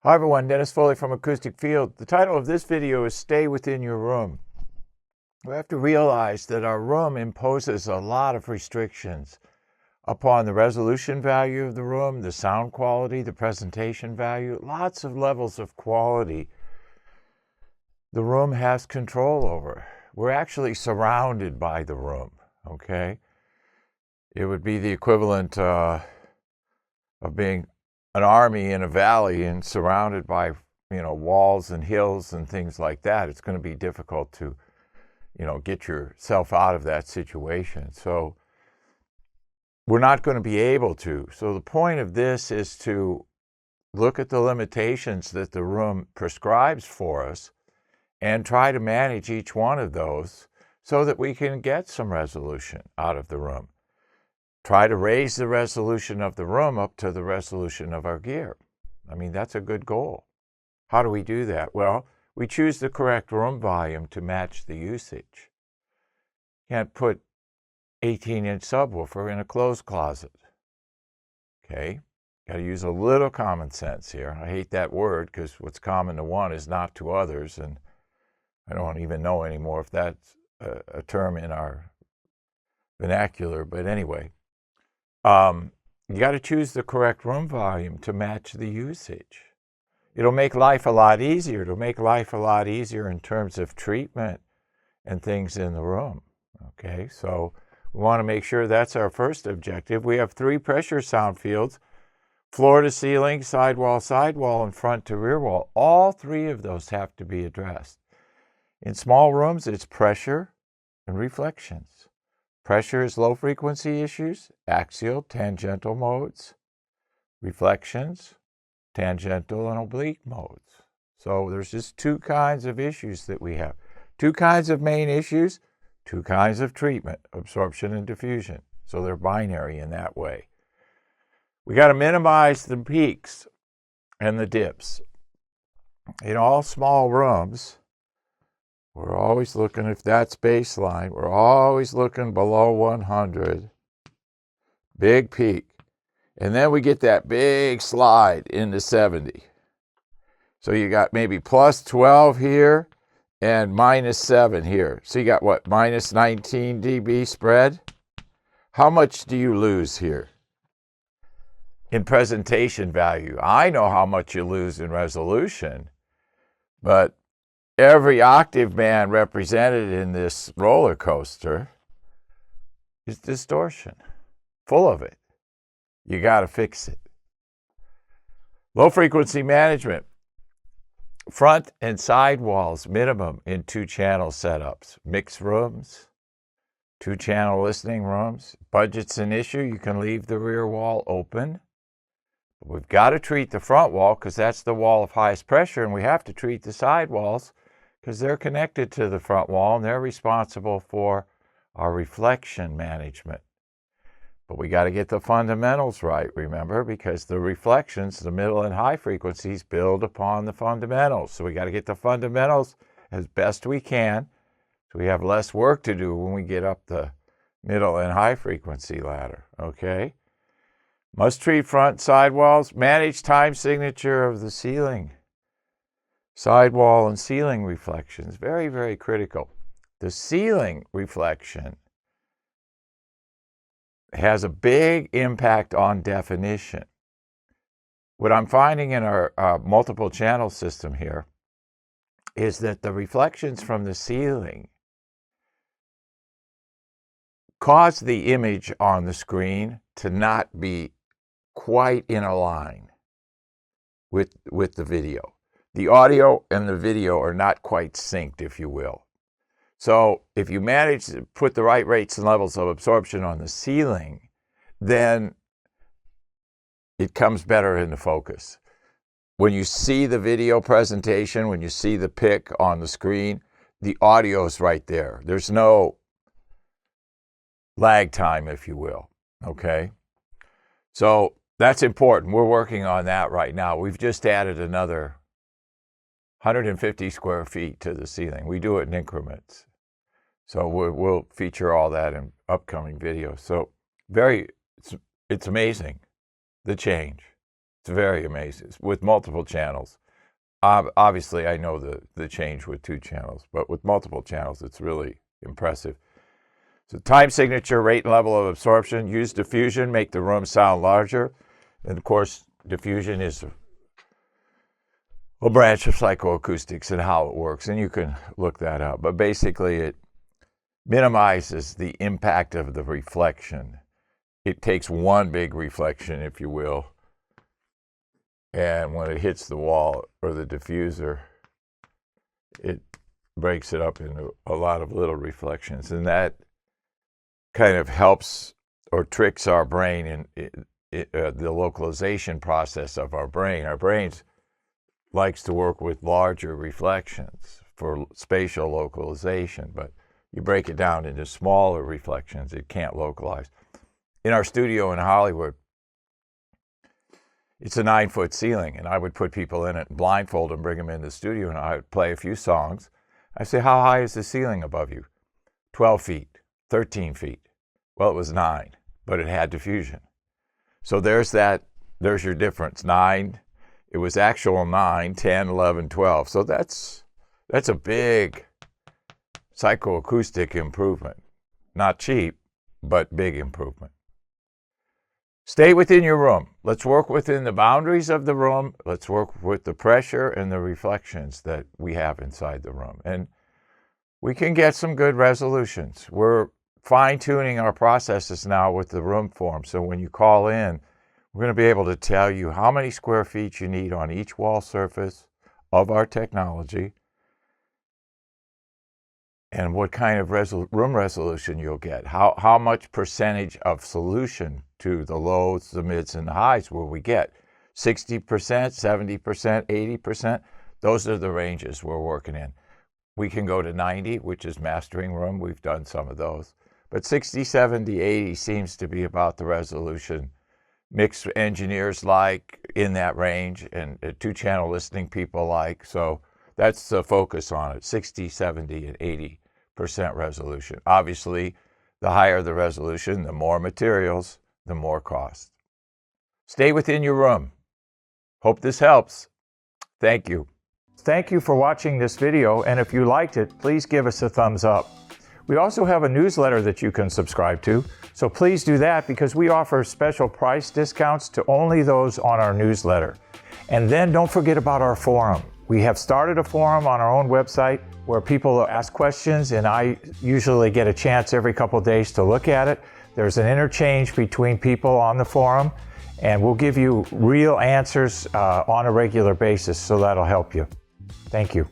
Hi everyone, Dennis Foley from Acoustic Field. The title of this video is Stay Within Your Room. We have to realize that our room imposes a lot of restrictions upon the resolution value of the room, the sound quality, the presentation value, lots of levels of quality the room has control over. We're actually surrounded by the room, okay? It would be the equivalent of being an army in a valley and surrounded by, walls and hills and things like that. It's going to be difficult to, get yourself out of that situation. So we're not going to be able to. So the point of this is to look at the limitations that the room prescribes for us and try to manage each one of those so that we can get some resolution out of the room. Try to raise the resolution of the room up to the resolution of our gear. I mean, that's a good goal. How do we do that? Well, we choose the correct room volume to match the usage. Can't put 18-inch subwoofer in a clothes closet. Okay? Got to use a little common sense here. I hate that word because what's common to one is not to others, and I don't even know anymore if that's a term in our vernacular, but anyway. You got to choose the correct room volume to match the usage. It'll make life a lot easier. It'll make life a lot easier in terms of treatment and things in the room. Okay, so we want to make sure that's our first objective. We have 3 pressure sound fields: floor to ceiling, sidewall, and front to rear wall. All 3 of those have to be addressed. In small rooms, it's pressure and reflections. Pressure is low frequency issues, axial, tangential modes. Reflections, tangential and oblique modes. So there's just 2 kinds of issues that we have. 2 kinds of main issues, 2 kinds of treatment, absorption and diffusion. So they're binary in that way. We got to minimize the peaks and the dips. In all small rooms, we're always looking, if that's baseline, we're always looking below 100. Big peak. And then we get that big slide into 70. So you got maybe plus 12 here and minus 7 here. So you got what, minus 19 dB spread? How much do you lose here in presentation value? I know how much you lose in resolution, but every octave band represented in this roller coaster is distortion, full of it. You got to fix it. Low frequency management. Front and side walls minimum in 2-channel setups. Mixed rooms, 2-channel listening rooms. Budget's an issue. You can leave the rear wall open. But we've got to treat the front wall because that's the wall of highest pressure, and we have to treat the side walls because they're connected to the front wall and they're responsible for our reflection management. But we got to get the fundamentals right, remember, because the reflections, the middle and high frequencies, build upon the fundamentals. So we got to get the fundamentals as best we can. So we have less work to do when we get up the middle and high frequency ladder, okay? Must treat front side walls. Manage time signature of the ceiling. Sidewall and ceiling reflections, very, very critical. The ceiling reflection has a big impact on definition. What I'm finding in our multiple channel system here is that the reflections from the ceiling cause the image on the screen to not be quite in a line with the video. The audio and the video are not quite synced, if you will. So if you manage to put the right rates and levels of absorption on the ceiling, then it comes better into focus. When you see the video presentation, when you see the pic on the screen, the audio is right there. There's no lag time, if you will, okay? So that's important. We're working on that right now. We've just added another 150 square feet to the ceiling. We do it in increments. So we'll feature all that in upcoming videos. So it's amazing, the change. It's very amazing with multiple channels. Obviously, I know the change with 2 channels, but with multiple channels, it's really impressive. So time signature, rate and level of absorption. Use diffusion, make the room sound larger. And of course, diffusion is a branch of psychoacoustics and how it works, and you can look that up. But basically, it minimizes the impact of the reflection. It takes one big reflection, if you will, and when it hits the wall or the diffuser, it breaks it up into a lot of little reflections, and that kind of helps or tricks our brain in the localization process of our brain. Our brains likes to work with larger reflections for spatial localization, but you break it down into smaller reflections, it can't localize. In our studio in Hollywood, it's a 9-foot ceiling, and I would put people in it and blindfold them, bring them in the studio, and I would play a few songs. I say, how high is the ceiling above you? 12 feet, 13 feet. Well, it was 9, but it had diffusion. So there's your difference. 9, it was actual 9, 10, 11, 12. So that's a big psychoacoustic improvement. Not cheap, but big improvement. Stay within your room. Let's work within the boundaries of the room. Let's work with the pressure and the reflections that we have inside the room. And we can get some good resolutions. We're fine-tuning our processes now with the room form. So when you call in, we're going to be able to tell you how many square feet you need on each wall surface of our technology and what kind of room resolution you'll get. How much percentage of solution to the lows, the mids, and the highs will we get? 60%, 70%, 80%? Those are the ranges we're working in. We can go to 90, which is mastering room. We've done some of those. But 60, 70, 80 seems to be about the resolution mix engineers like in that range, and 2-channel listening people like. So that's the focus on it, 60, 70, and 80% resolution. Obviously, the higher the resolution, the more materials, the more cost. Stay within your room. Hope this helps. Thank you. Thank you for watching this video, and if you liked it, please give us a thumbs up. We also have a newsletter that you can subscribe to, so please do that because we offer special price discounts to only those on our newsletter. And then don't forget about our forum. We have started a forum on our own website where people ask questions, and I usually get a chance every couple days to look at it. There's an interchange between people on the forum, and we'll give you real answers on a regular basis, so that'll help you. Thank you.